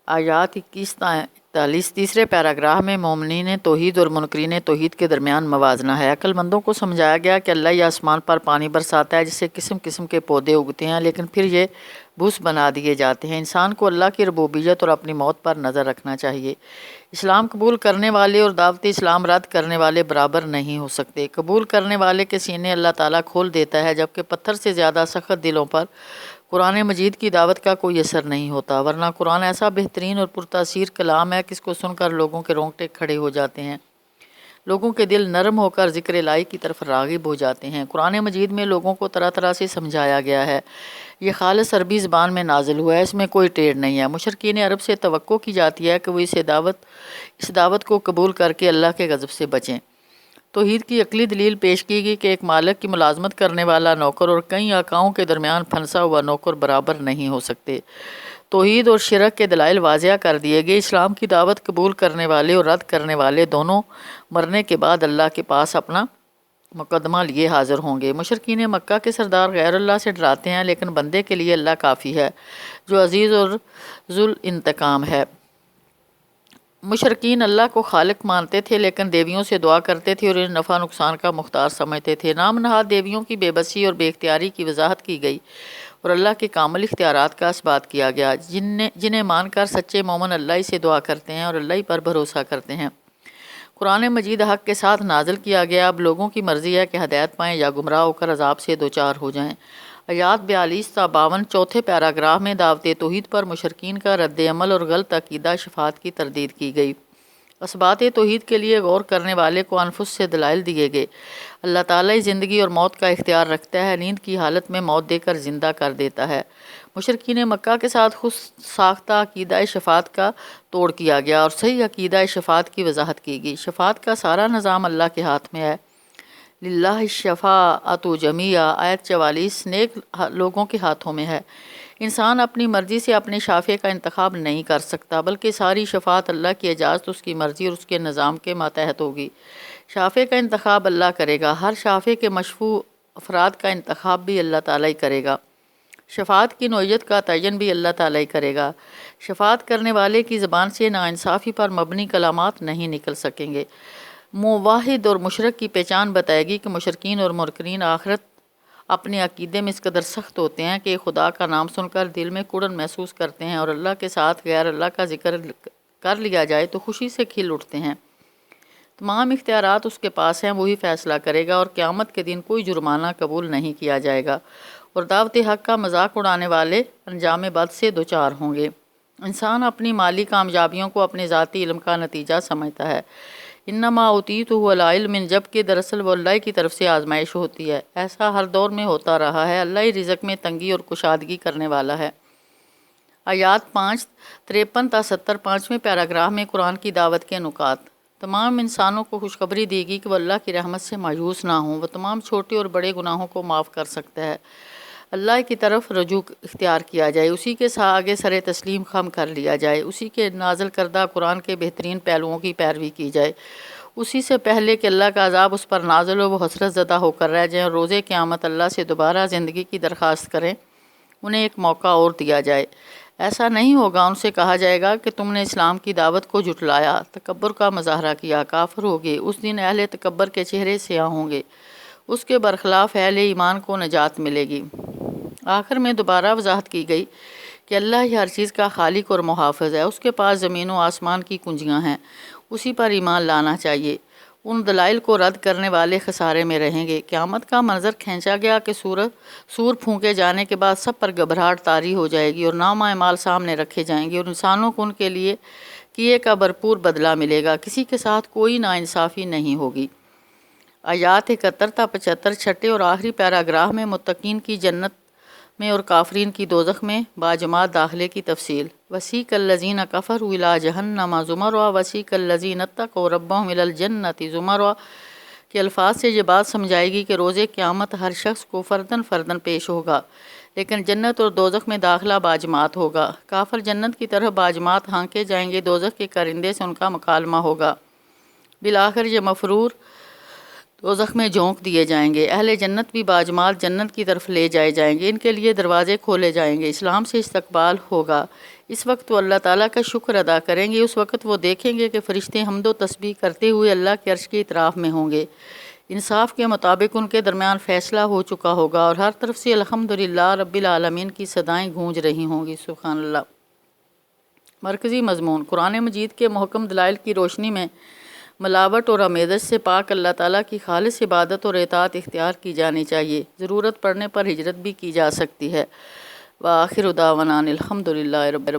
آیات 21-43 تیسرے پیراگراف میں مومنین توحید اور منکرین توحید کے درمیان موازنہ ہے۔ عقل مندوں کو سمجھایا گیا کہ اللہ یہ آسمان پر پانی برساتا ہے جس سے قسم قسم کے پودے اگتے ہیں، لیکن پھر یہ بھوس بنا دیے جاتے ہیں۔ انسان کو اللہ کی ربوبیت اور اپنی موت پر نظر رکھنا چاہیے۔ اسلام قبول کرنے والے اور دعوت اسلام رد کرنے والے برابر نہیں ہو سکتے۔ قبول کرنے والے کے سینے اللہ تعالیٰ کھول دیتا ہے، جبکہ پتھر سے زیادہ سخت دلوں پر قرآن مجید کی دعوت کا کوئی اثر نہیں ہوتا، ورنہ قرآن ایسا بہترین اور پرتاثیر کلام ہے کہ اس کو سن کر لوگوں کے رونگٹے کھڑے ہو جاتے ہیں، لوگوں کے دل نرم ہو کر ذکر الہی کی طرف راغب ہو جاتے ہیں۔ قرآن مجید میں لوگوں کو طرح طرح سے سمجھایا گیا ہے۔ یہ خالص عربی زبان میں نازل ہوا ہے، اس میں کوئی ٹیڑھ نہیں ہے۔ مشرکین عرب سے توقع کی جاتی ہے کہ وہ اس دعوت کو قبول کر کے اللہ کے غضب سے بچیں۔ توحید کی عقلی دلیل پیش کی گئی کہ ایک مالک کی ملازمت کرنے والا نوکر اور کئی آقاؤں کے درمیان پھنسا ہوا نوکر برابر نہیں ہو سکتے۔ توحید اور شرک کے دلائل واضح کر دیے گئے۔ اسلام کی دعوت قبول کرنے والے اور رد کرنے والے دونوں مرنے کے بعد اللہ کے پاس اپنا مقدمہ لیے حاضر ہوں گے۔ مشرکین مکہ کے سردار غیر اللہ سے ڈراتے ہیں، لیکن بندے کے لیے اللہ کافی ہے جو عزیز اور ذو انتقام ہے۔ مشرکین اللہ کو خالق مانتے تھے، لیکن دیویوں سے دعا کرتے تھے اور انہیں نفع نقصان کا مختار سمجھتے تھے۔ نام نہاد دیویوں کی بے بسی اور بے اختیاری کی وضاحت کی گئی اور اللہ کے کامل اختیارات کا اثبات کیا گیا، جنہیں مان کر سچے مومن اللہ ہی سے دعا کرتے ہیں اور اللہ ہی پر بھروسہ کرتے ہیں۔ قرآن مجید حق کے ساتھ نازل کیا گیا، اب لوگوں کی مرضی ہے کہ ہدایت پائیں یا گمراہ ہو کر عذاب سے دوچار ہو جائیں۔ آیات 42 تا 52 چوتھے پیراگراف میں دعوت توحید پر مشرکین کا رد عمل اور غلط عقیدہ شفاعت کی تردید کی گئی۔ اثبات توحید کے لیے غور کرنے والے کو انفس سے دلائل دیے گئے۔ اللہ تعالیٰ زندگی اور موت کا اختیار رکھتا ہے، نیند کی حالت میں موت دے کر زندہ کر دیتا ہے۔ مشرکین مکہ کے ساتھ خود ساختہ عقیدہ شفاعت کا توڑ کیا گیا اور صحیح عقیدہ شفاعت کی وضاحت کی گئی۔ شفاعت کا سارا نظام اللہ کے ہاتھ میں ہے۔ للہ الشفاعۃ جمیعا، آیت 44 نیک لوگوں کے ہاتھوں میں ہے۔ انسان اپنی مرضی سے اپنے شافع کا انتخاب نہیں کر سکتا، بلکہ ساری شفاعت اللہ کی اجازت، اس کی مرضی اور اس کے نظام کے ماتحت ہوگی۔ شافع کا انتخاب اللہ کرے گا، ہر شافع کے مشفوع افراد کا انتخاب بھی اللہ تعالیٰ ہی کرے گا۔ شفاعت کی نوعیت کا تعین بھی اللہ تعالیٰ ہی کرے گا۔ شفاعت کرنے والے کی زبان سے ناانصافی پر مبنی کلامات نہیں نکل سکیں گے۔ موحد اور مشرک کی پہچان بتائے گی کہ مشرکین اور منکرین آخرت اپنے عقیدے میں اس قدر سخت ہوتے ہیں کہ خدا کا نام سن کر دل میں کڑن محسوس کرتے ہیں اور اللہ کے ساتھ غیر اللہ کا ذکر کر لیا جائے تو خوشی سے کھل اٹھتے ہیں۔ تمام اختیارات اس کے پاس ہیں، وہی فیصلہ کرے گا اور قیامت کے دن کوئی جرمانہ قبول نہیں کیا جائے گا، اور دعوت حق کا مذاق اڑانے والے انجام بد سے دوچار ہوں گے۔ انسان اپنی مالی کامیابیوں کو اپنے ذاتی علم کا نتیجہ سمجھتا ہے۔ انما اوتیتہ علی علم، جبکہ دراصل وہ اللہ کی طرف سے آزمائش ہوتی ہے۔ ایسا ہر دور میں ہوتا رہا ہے۔ اللہ ہی رزق میں تنگی اور کشادگی کرنے والا ہے۔ آیات 53 تا 70 پانچویں پیراگراف میں قرآن کی دعوت کے نکات۔ تمام انسانوں کو خوشخبری دی گئی کہ وہ اللہ کی رحمت سے مایوس نہ ہوں، وہ تمام چھوٹے اور بڑے گناہوں کو معاف کر سکتا ہے۔ اللہ کی طرف رجوع اختیار کیا جائے، اسی کے آگے سر تسلیم خم کر لیا جائے، اسی کے نازل کردہ قرآن کے بہترین پہلوؤں کی پیروی کی جائے، اسی سے پہلے کہ اللہ کا عذاب اس پر نازل ہو وہ حسرت زدہ ہو کر رہ جائیں اور روز قیامت اللہ سے دوبارہ زندگی کی درخواست کریں، انہیں ایک موقع اور دیا جائے۔ ایسا نہیں ہوگا، ان سے کہا جائے گا کہ تم نے اسلام کی دعوت کو جھٹلایا، تکبر کا مظاہرہ کیا، کافر ہوگے۔ اس دن اہل تکبر کے چہرے سیاہ ہوں گے، اس کے برخلاف اہل ایمان کو نجات ملے گی۔ آخر میں دوبارہ وضاحت کی گئی کہ اللہ ہی ہر چیز کا خالق اور محافظ ہے، اس کے پاس زمین و آسمان کی کنجیاں ہیں، اسی پر ایمان لانا چاہیے۔ ان دلائل کو رد کرنے والے خسارے میں رہیں گے۔ قیامت کا منظر کھینچا گیا کہ سور پھونکے جانے کے بعد سب پر گھبراہٹ طاری ہو جائے گی اور نامہ اعمال سامنے رکھے جائیں گے اور انسانوں کو ان کے لیے کیے کا بھرپور بدلہ ملے گا، کسی کے ساتھ کوئی ناانصافی نہیں ہوگی۔ آیات 71 تا 75 چھٹے اور آخری پیراگراف میں متقین کی جنت میں اور کافرین کی دوزخ میں باجماعت داخلے کی تفصیل۔ وسیق الذین کفروا الی جہنم زمرا وسیق الذین اتقوا ربہم الی الجنۃ زمرا کے الفاظ سے یہ بات سمجھائے گی کہ روز قیامت ہر شخص کو فردن فردن پیش ہوگا، لیکن جنت اور دوزخ میں داخلہ باجماعت ہوگا۔ کافر جنت کی طرف باجماعت ہانکے جائیں گے، دوزخ کے کارندے سے ان کا مکالمہ ہوگا، بالآخر یہ مفرور دوزخ میں جھونک دیے جائیں گے۔ اہل جنت بھی باجماعت جنت کی طرف لے جائے جائیں گے، ان کے لیے دروازے کھولے جائیں گے، اسلام سے استقبال ہوگا، اس وقت وہ اللہ تعالیٰ کا شکر ادا کریں گے۔ اس وقت وہ دیکھیں گے کہ فرشتے حمد و تسبیح کرتے ہوئے اللہ کے عرش کی اطراف میں ہوں گے۔ انصاف کے مطابق ان کے درمیان فیصلہ ہو چکا ہوگا اور ہر طرف سے الحمدللہ رب العالمین کی صدائیں گونج رہی ہوں گی۔ سبحان اللہ۔ مرکزی مضمون: قرآن مجید کے محکم دلائل کی روشنی میں ملاوٹ اور آمیزش سے پاک اللہ تعالیٰ کی خالص عبادت اور اطاعت اختیار کی جانی چاہیے۔ ضرورت پڑنے پر ہجرت بھی کی جا سکتی ہے۔ وآخر دعوانا الحمدللہ رب